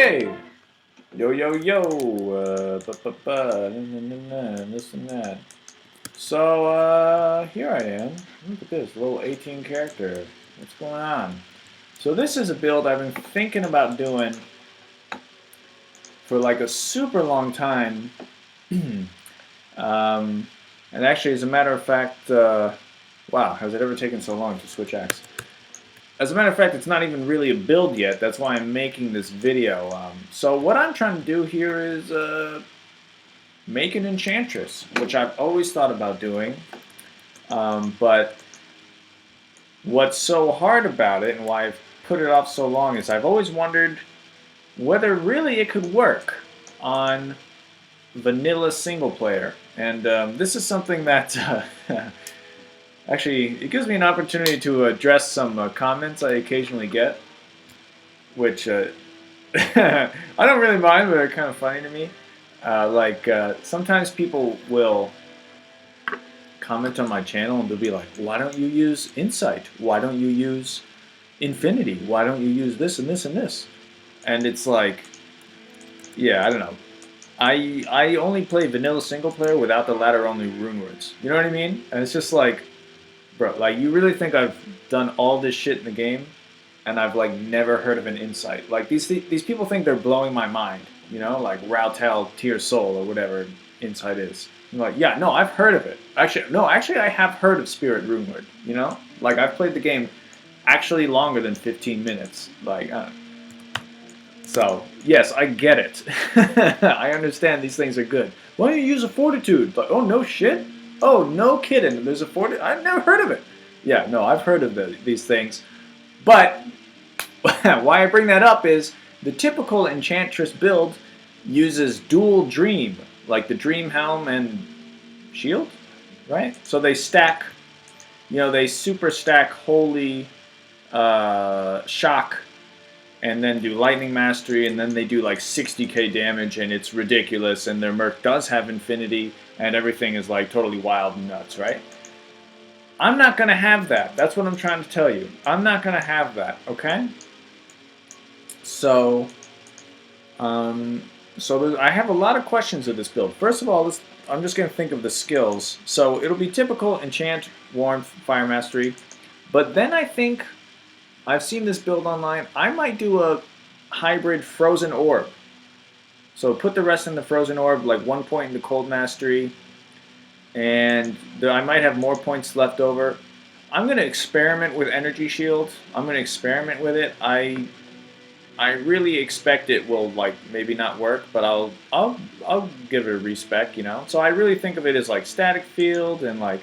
Hey! Yo, yo, yo! This and that. So, here I am. Look at this, little 18 character. What's going on? So this is a build I've been thinking about doing for like a super long time. And actually, as a matter of fact, wow, has it ever taken so long to switch acts? As a matter of fact, it's not even really a build yet. That's why I'm making this video. So what I'm trying to do here is make an Enchantress, which I've always thought about doing. But what's so hard about it and why I've put it off so long is I've always wondered whether really it could work on vanilla single player. And this is something that actually, it gives me an opportunity to address some comments I occasionally get, which I don't really mind, but they're kind of funny to me. Sometimes people will comment on my channel and they'll be like, why don't you use Insight? Why don't you use Infinity? Why don't you use this and this and this? And it's like, yeah, I don't know. I only play vanilla single player without the ladder-only rune words. You know what I mean? And it's just like, bro, like, you really think I've done all this shit in the game, and I've like never heard of an Insight? Like these people think they're blowing my mind, you know, like Rationale, Tear Soul, or whatever Insight is. I'm like, yeah, no, I've heard of it. Actually, I have heard of Spirit Runeward. You know, like I've played the game actually longer than 15 minutes. Like, so yes, I get it. I understand these things are good. Why don't you use a Fortitude? Like, oh no shit. Oh, no kidding. There's a Fortitude. I've never heard of it. Yeah, no, I've heard of these things. But why I bring that up is the typical Enchantress build uses dual Dream, like the Dream Helm and Shield, right? So they stack, you know, they super stack Holy Shock and then do Lightning Mastery, and then they do like 60k damage, and it's ridiculous, and their Merc does have Infinity, and everything is like totally wild and nuts, right? I'm not going to have that. That's what I'm trying to tell you. I'm not going to have that, okay? So, I have a lot of questions of this build. First of all, I'm just going to think of the skills. So it'll be typical Enchant, Warmth, Fire Mastery, but then I think I've seen this build online. I might do a hybrid Frozen Orb. So put the rest in the Frozen Orb, like 1 point into Cold Mastery, and I might have more points left over. I'm going to experiment with Energy Shield. I'm going to experiment with it. I really expect it will like maybe not work, but I'll give it a respec, you know. So I really think of it as like Static Field and like,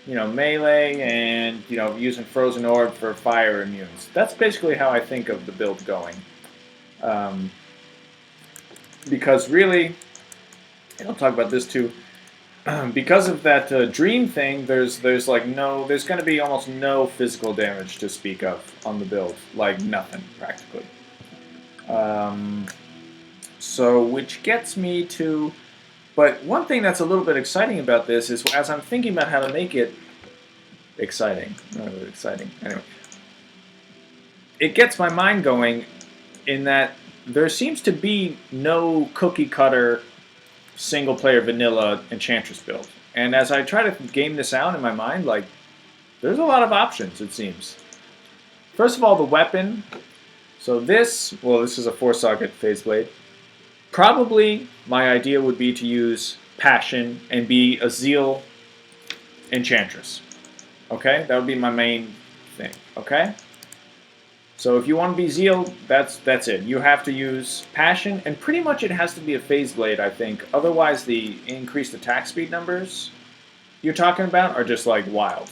you know, melee, and, you know, using Frozen Orb for fire immunes. That's basically how I think of the build going. Because really, and I'll talk about this too, because of that dream thing, there's going to be almost no physical damage to speak of on the build. Like nothing, practically. So, which gets me to... But one thing that's a little bit exciting about this is, as I'm thinking about how to make it exciting, anyway, it gets my mind going in that there seems to be no cookie-cutter single-player vanilla Enchantress build. And as I try to game this out in my mind, like, there's a lot of options, it seems. First of all, the weapon. So this is a 4-socket Phase Blade. Probably my idea would be to use Passion and be a Zeal Enchantress. Okay? That would be my main thing. Okay? So if you want to be Zeal, that's it. You have to use Passion, and pretty much it has to be a Phase Blade, I think. Otherwise, the increased attack speed numbers you're talking about are just like wild.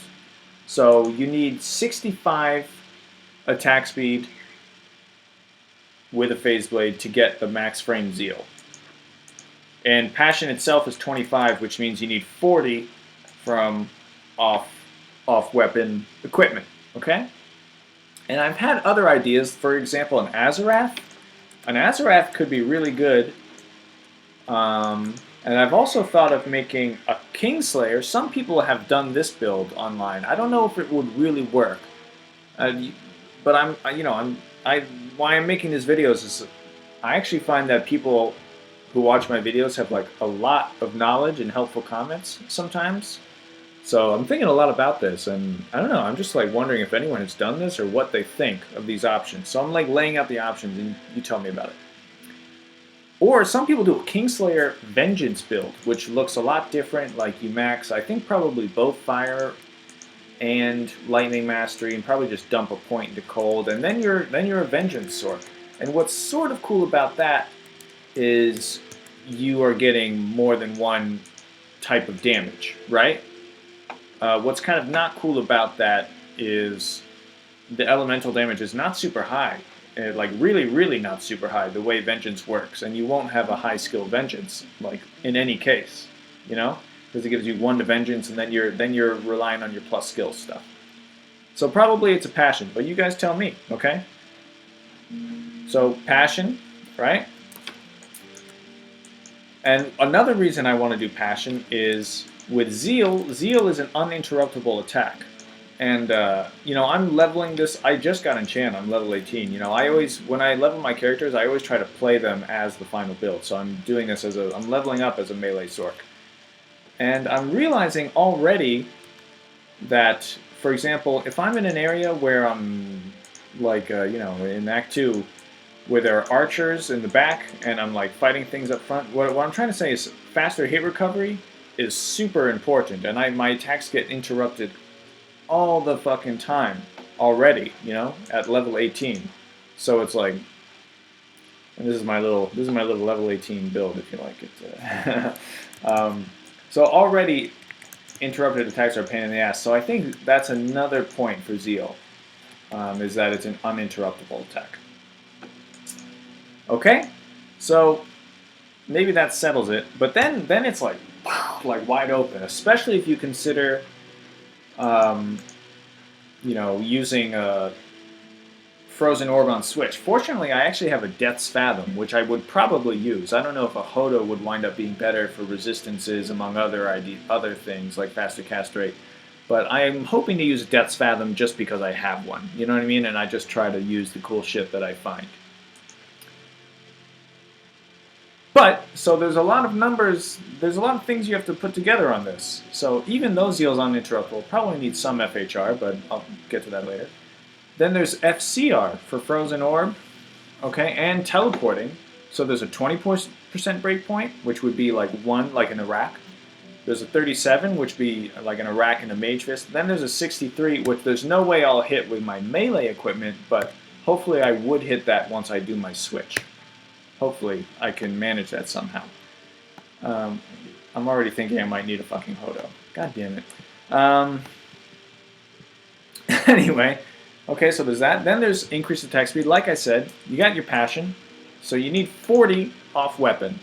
So you need 65 attack speed with a Phase Blade to get the max frame Zeal. And Passion itself is 25, which means you need 40 from off-weapon equipment, okay? And I've had other ideas. For example, an Azarath. An Azarath could be really good. And I've also thought of making a Kingslayer. Some people have done this build online. I don't know if it would really work. But why I'm making these videos is I actually find that people who watch my videos have like a lot of knowledge and helpful comments sometimes. So I'm thinking a lot about this, and I don't know, I'm just like wondering if anyone has done this or what they think of these options. So I'm like laying out the options and you tell me about it. Or some people do a Kingslayer Vengeance build, which looks a lot different. Like you max, I think probably both fire and lightning mastery, and probably just dump a point into cold, and then you're a vengeance sword. And what's sort of cool about that is you are getting more than one type of damage, right? What's kind of not cool about that is the elemental damage is not super high. Like really, really not super high, the way Vengeance works. And you won't have a high skill Vengeance, like in any case, you know? Because it gives you 1 to Vengeance, and then you're relying on your plus skill stuff. So probably it's a Passion, but you guys tell me, okay? So Passion, right? And another reason I want to do Passion is with Zeal. Zeal is an uninterruptible attack. And, you know, I'm leveling this. I just got Enchant. I'm level 18. You know, when I level my characters, I always try to play them as the final build. So I'm doing this I'm leveling up as a melee Sorc. And I'm realizing already that, for example, if I'm in an area where I'm, like, you know, in Act 2, where there are archers in the back, and I'm, like, fighting things up front, what I'm trying to say is faster hit recovery is super important, and my attacks get interrupted all the fucking time already, you know, at level 18. So it's like, and this is my little level 18 build, if you like it. So already interrupted attacks are a pain in the ass. So I think that's another point for Zeal, is that it's an uninterruptible attack. Okay, so maybe that settles it. But then it's like wide open, especially if you consider, you know, using a Frozen Orb on Switch. Fortunately, I actually have a Death's Fathom, which I would probably use. I don't know if a Hodo would wind up being better for resistances, among other things, like faster cast rate. But I'm hoping to use Death's Fathom just because I have one. You know what I mean? And I just try to use the cool shit that I find. But, so there's a lot of numbers, there's a lot of things you have to put together on this. So even though Zeal's uninterruptible, probably need some FHR, but I'll get to that later. Then there's FCR for Frozen Orb, okay, and teleporting. So there's a 20% breakpoint, which would be like 1, like an Iraq. There's a 37, which would be like an Iraq and a Mage Fist. Then there's a 63, which there's no way I'll hit with my melee equipment, but hopefully I would hit that once I do my switch. Hopefully I can manage that somehow. I'm already thinking I might need a fucking Hodo. God damn it. Anyway, okay, so there's that. Then there's increased attack speed. Like I said, you got your Passion, so you need 40 off weapon.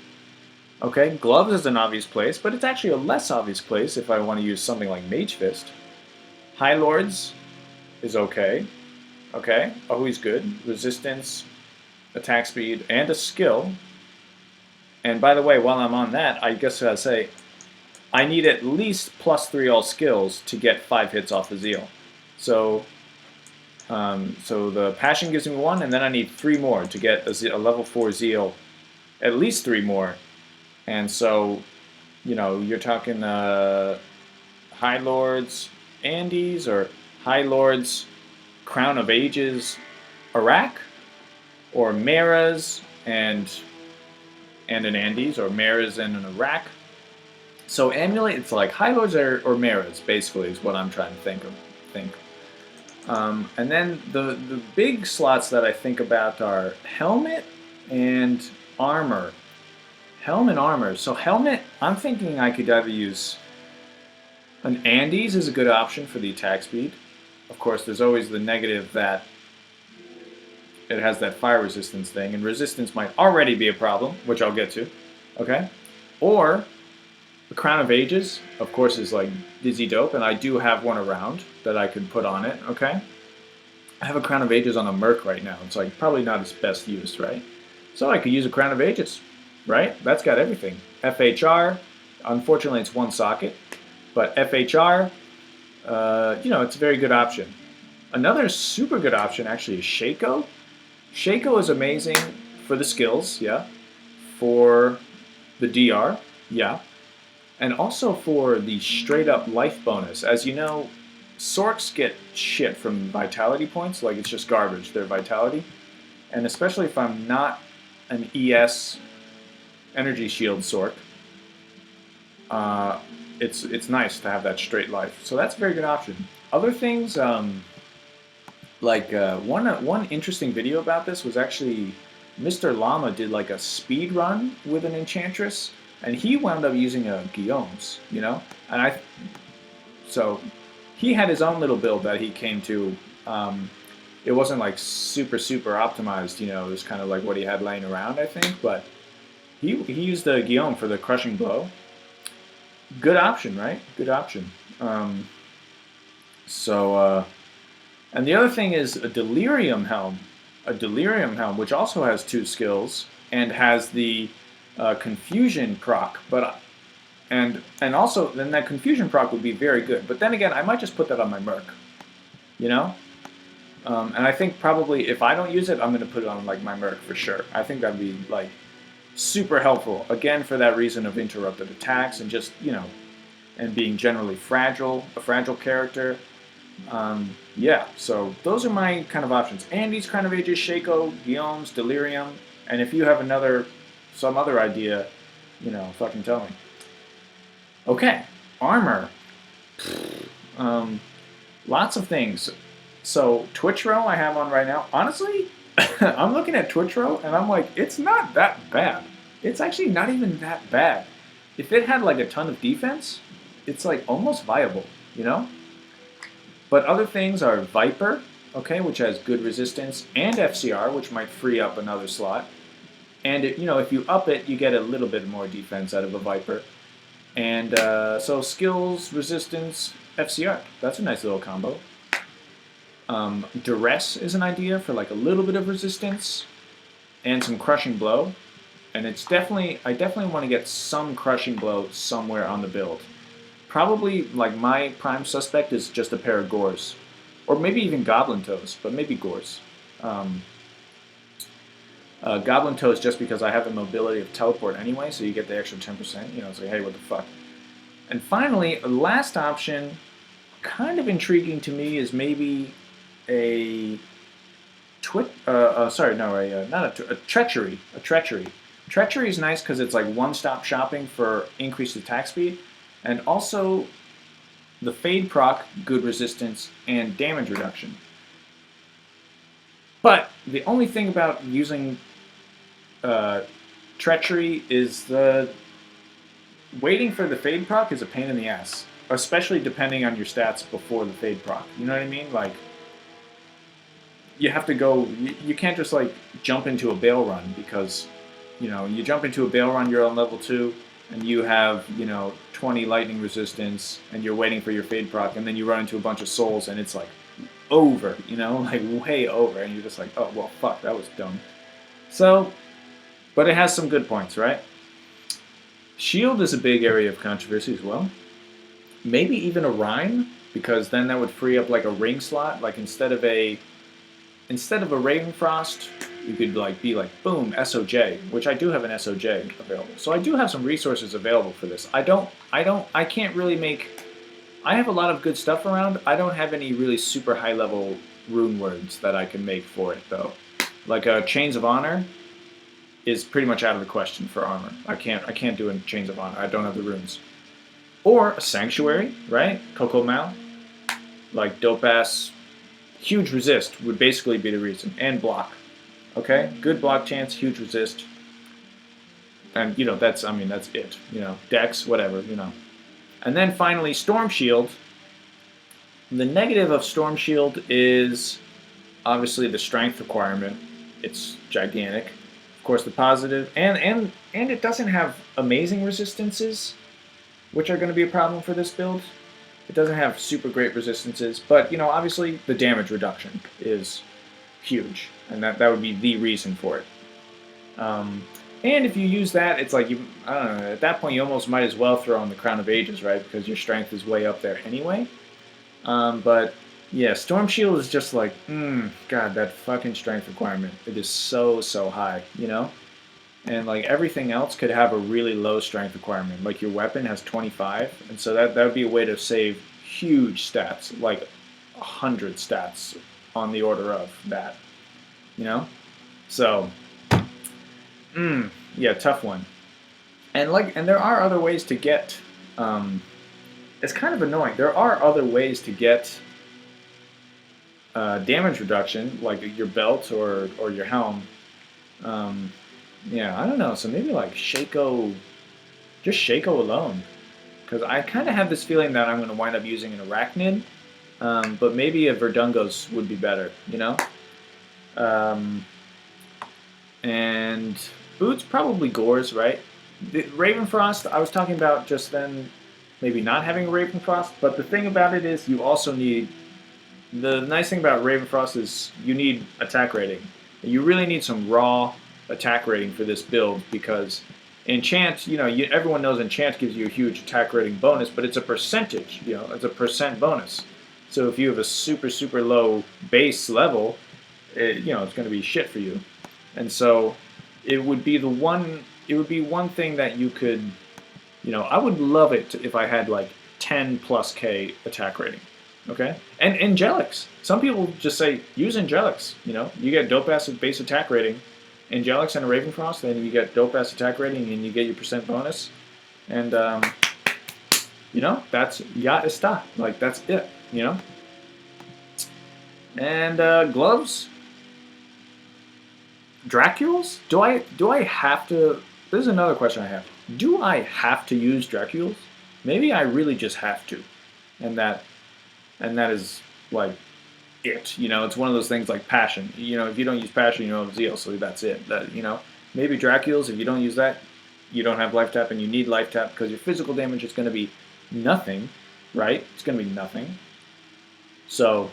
Okay, Gloves is an obvious place, but it's actually a less obvious place if I want to use something like Mage Fist. High Lords is okay. Okay, always good. Resistance, attack speed, and a skill. And by the way, while I'm on that, I guess I'll say I need at least +3 all skills to get 5 hits off the Zeal. So, so the Passion gives me 1, and then I need 3 more to get a level 4 Zeal. At least 3 more. And so, you know, you're talking High Lords Andes, or High Lords Crown of Ages Iraq, or Maras and an Andes, or Maras and an Iraq. So Amulet, it's like High Lords or Maras, basically, is what I'm trying to think. And then the big slots that I think about are Helmet and Armor. Helm and Armor. So Helmet, I'm thinking I could either use an Andes is a good option for the attack speed. Of course, there's always the negative that it has that fire resistance thing, and resistance might already be a problem, which I'll get to. Okay? Or the Crown of Ages, of course, is like dizzy dope, and I do have one around that I could put on it. Okay? I have a Crown of Ages on a Merc right now. It's like probably not its best use, right? So I could use a Crown of Ages, right? That's got everything. FHR, unfortunately it's one socket, but FHR, you know, it's a very good option. Another super good option actually is Shaco. Shaco is amazing for the skills, yeah. For the DR, yeah. And also for the straight up life bonus. As you know, Sorks get shit from vitality points, like it's just garbage, their vitality. And especially if I'm not an ES energy shield Sork, it's nice to have that straight life. So that's a very good option. Other things, one interesting video about this was actually Mr. Llama did like a speed run with an Enchantress, and he wound up using a Guillaume's, you know? So he had his own little build that he came to. It wasn't like super optimized, you know, it was kind of like what he had laying around, I think, but he used the Guillaume for the crushing blow. Good option, right? Good option. And the other thing is a Delirium Helm. A Delirium Helm, which also has 2 skills and has the Confusion proc, and also then that Confusion proc would be very good. But then again, I might just put that on my Merc, you know. And I think probably if I don't use it, I'm going to put it on like my Merc for sure. I think that'd be like super helpful. Again, for that reason of interrupted attacks and just, you know, and being generally fragile, a fragile character. Yeah, so those are my kind of options. Andy's Crown of Ages, Shaco, Guillaume's, Delirium, and if you have some other idea, you know, fucking tell me. Okay, armor. Lots of things. So Twitch Row I have on right now. Honestly, I'm looking at Twitch Row and I'm like, it's not that bad. It's actually not even that bad. If it had like a ton of defense, it's like almost viable, you know? But other things are Viper, okay, which has good resistance, and FCR, which might free up another slot. And you know, if you up it, you get a little bit more defense out of a Viper. And so skills, resistance, FCR. That's a nice little combo. Duress is an idea for like a little bit of resistance and some crushing blow. And I definitely want to get some crushing blow somewhere on the build. Probably, like, my prime suspect is just a pair of Gores. Or maybe even Goblin Toes, but maybe Gores. Goblin Toes just because I have the mobility of teleport anyway, so you get the extra 10%. You know, it's like, hey, what the fuck? And finally, a last option, kind of intriguing to me, is maybe a Treachery. A Treachery. Treachery is nice because it's like one-stop shopping for increased attack speed. And also, the Fade proc, good resistance, and damage reduction. But the only thing about using Treachery is the waiting for the Fade proc is a pain in the ass. Especially depending on your stats before the Fade proc. You know what I mean? Like, you have to go, you can't just like jump into a Bale run because, you know, you jump into a Bale run, you're on level 2, and you have, you know, 20 lightning resistance, and you're waiting for your Fade proc, and then you run into a bunch of souls, and it's like over, you know, like way over, and you're just like, oh, well, fuck, that was dumb. So, but it has some good points, right? Shield is a big area of controversy as well. Maybe even a Rhyme, because then that would free up like a ring slot, like instead of a Ravenfrost, you could like be like, boom, SOJ, which I do have an SOJ available. So I do have some resources available for this. I can't really make, I have a lot of good stuff around. I don't have any really super high level rune words that I can make for it though. Like Chains of Honor is pretty much out of the question for armor. I can't do a Chains of Honor. I don't have the runes. Or a Sanctuary, right? Coco Mal. Like dope ass, huge resist would basically be the reason. And block. Okay, good block chance, huge resist, and you know that's it. You know, Dex, whatever. You know, and then finally Storm Shield. The negative of Storm Shield is obviously the strength requirement. It's gigantic. Of course, the positive, and it doesn't have amazing resistances, which are going to be a problem for this build. It doesn't have super great resistances, but you know, obviously the damage reduction is huge, and that would be the reason for it. And if you use that, it's like I don't know. At that point, you almost might as well throw on the Crown of Ages, right? Because your strength is way up there anyway. But Yeah, Storm Shield is just like, God, that fucking strength requirement. It is so, so high, you know? And like everything else could have a really low strength requirement. Like your weapon has 25, and so that would be a way to save huge stats, like 100 stats on the order of that, you know? So, yeah, tough one. And there are other ways to get, it's kind of annoying. There are other ways to get damage reduction, like your belt or your helm. Yeah, I don't know. So maybe like Shaco, just Shaco alone, because I kind of have this feeling that I'm going to wind up using an Arachnid, but maybe a Verdungos would be better, you know. Um, and boots probably Gores, right? The Ravenfrost, I was talking about just then, maybe not having a Ravenfrost, but the thing about it is you also need. The nice thing about Ravenfrost is you need attack rating. You really need some raw attack rating for this build because Enchant, everyone knows Enchant gives you a huge attack rating bonus, but it's a percentage, it's a percent bonus. So if you have a super, super low base level, it's going to be shit for you. And so it would be one thing that you could, I would love it if I had like 10 plus K attack rating. Okay? And Angelics. Some people just say, use Angelics. You get dope-ass base attack rating. Angelics and a Ravenfrost, then you get dope-ass attack rating and you get your percent bonus. And, that's ya está. Like, that's it, And gloves? Dracules? Do I have to... This is another question I have. Do I have to use Dracules? Maybe I really just have to. And that is like it. It's one of those things like passion. If you don't use passion, you don't have zeal. So that's it. Maybe Dracules. If you don't use that, you don't have life tap, and you need life tap because your physical damage is going to be nothing, right? It's going to be nothing. So,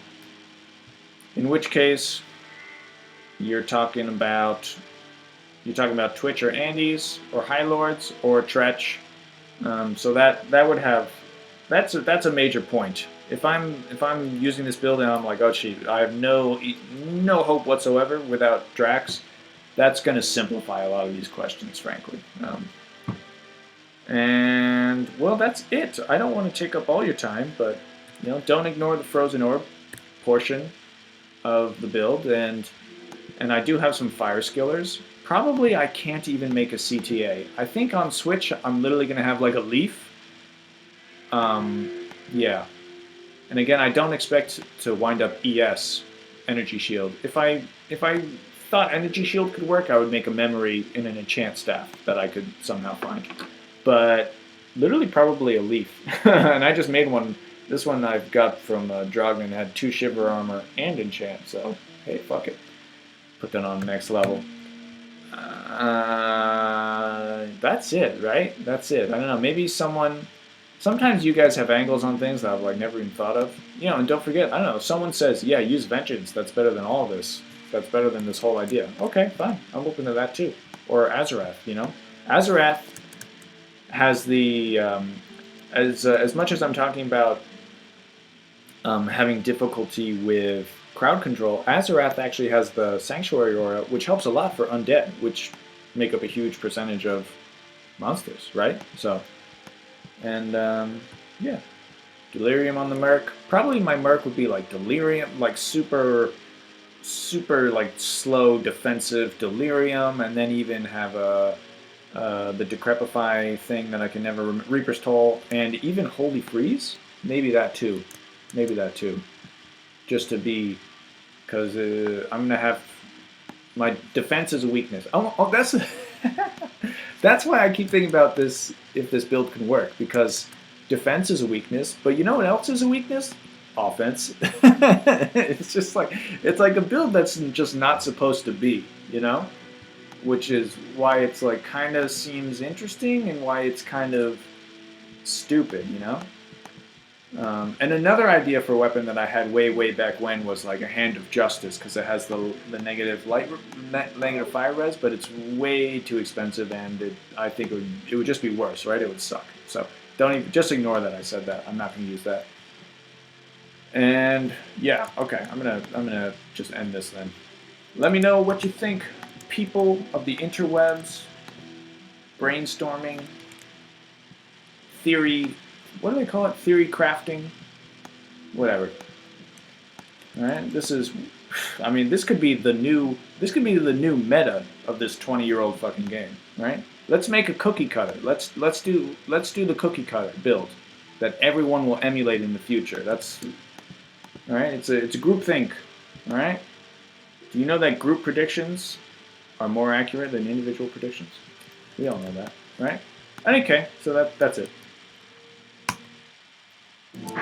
in which case, you're talking about Twitch or Andes or High Lords or Tretch. So that would have that's a major point. If I'm using this build and I'm like, oh shit, I have no hope whatsoever without Drax, that's going to simplify a lot of these questions, frankly. And well, that's it. I don't want to take up all your time, but don't ignore the Frozen Orb portion of the build, and I do have some Fire Skillers. Probably I can't even make a CTA. I think on Switch I'm literally going to have like a Leaf. Yeah. And again, I don't expect to wind up ES, Energy Shield. If I thought Energy Shield could work, I would make a memory in an enchant staff that I could somehow find. But literally probably a Leaf. And I just made one. This one I've got from Drogman. It had 2 Shiver Armor and enchant, so hey, fuck it. Put that on the next level. That's it, right? That's it. I don't know. Maybe someone... Sometimes you guys have angles on things that I've like never even thought of. And don't forget, I don't know, if someone says, yeah, use Vengeance, that's better than all this. That's better than this whole idea. Okay, fine. I'm open to that too. Or Azarath, Azarath has the... as much as I'm talking about having difficulty with crowd control, Azarath actually has the Sanctuary Aura, which helps a lot for undead, which make up a huge percentage of monsters, right? So... And, yeah. Delirium on the Merc. Probably my Merc would be, like, Delirium, like, super, like, slow, defensive Delirium, and then even have the Decrepify thing that I can never remember. Reaper's Toll, and even Holy Freeze? Maybe that, too. Just to be... Because I'm going to have... My defense is a weakness. Oh that's... That's why I keep thinking about this, if this build can work, because defense is a weakness, but you know what else is a weakness? Offense. It's just like, it's like a build that's just not supposed to be, Which is why it's like kind of seems interesting and why it's kind of stupid, And another idea for a weapon that I had way back when was like a Hand of Justice, because it has the negative negative fire res, but it's way too expensive, and I think it would just be worse, right? It would suck. So just ignore that I said that. I'm not going to use that. And yeah, okay, I'm gonna just end this then. Let me know what you think, people of the interwebs, brainstorming, theory. What do they call it? Theory crafting, whatever. All right, this is. I mean, this could be the new. This could be the new meta of this 20-year-old fucking game, right? Let's make a cookie cutter. Let's do the cookie cutter build that everyone will emulate in the future. That's all right. It's a group think. All right. Do you know that group predictions are more accurate than individual predictions? We all know that, right? Okay, so that's it.